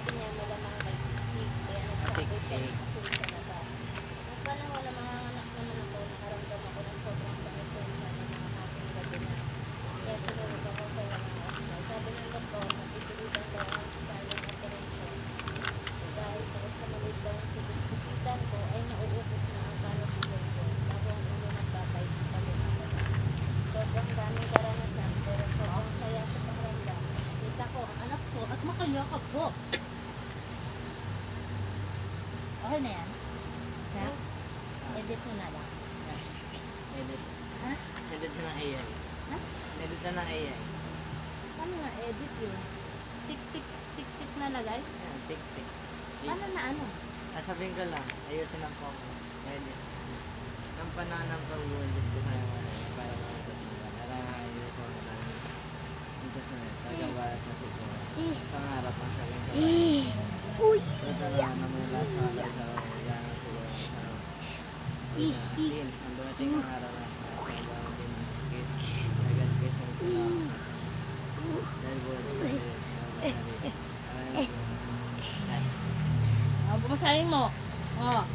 sabi niya wala mga nag-tik, kaya nagsabi siya ng asul talaga. At parang wala mga anak naman ako, nakaramdam ako ng sobrang sakit sa mga aking gabi na. Kaya sinulog ako sa mga hospital. Sabi ng doktor, napipilitan daw ang silent operation. Dahil sa maliit daw ang sikitan ko, ay nauubos na ang kalasiyon ko. Bago ang ulo nagbabay, talo na ako. Sobrang daming karanasan, pero sobrang saya sa pakiramdam. Kita ko ang anak ko at makayakap ko. Okay na yan? Ha? Edit mo na lang. Edit. Ha? Edit na ng AI. Ha? Edit na ng AI. Paano nga edit yun? Tik-tik na lagay? Ayan, tik-tik. Paano na ano? Sasabihin ko lang, ayusin ang phone. Edit. Ang pananang pag-uundit ko sa'yo para para ayos ko na dito sa net. Tagawalat na siguro. Pangarap ang sabihin ko. Uy! Ito na namula sa yan siguro. Din, ang dumating ang araw na hanggang din agad kasi sila. Dahil Bumasahin mo. Oh.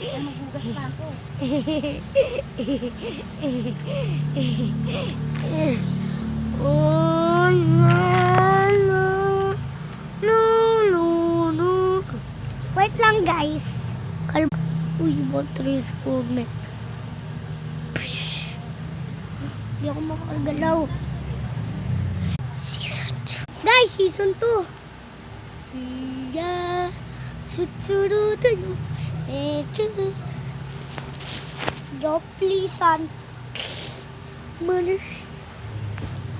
Maghugas pa ako. Wait lang guys. Uy, water is for me. Hindi ako makakagalaw. Season 2. Guys, season 2. Siya, suturo tayo. Joplisan.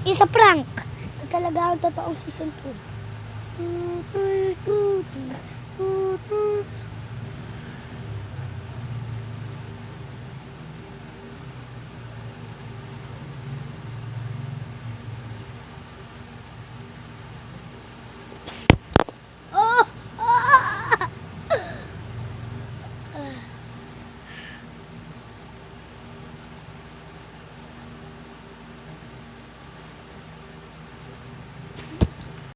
Isa prank. Ito talaga ang totoong season 2.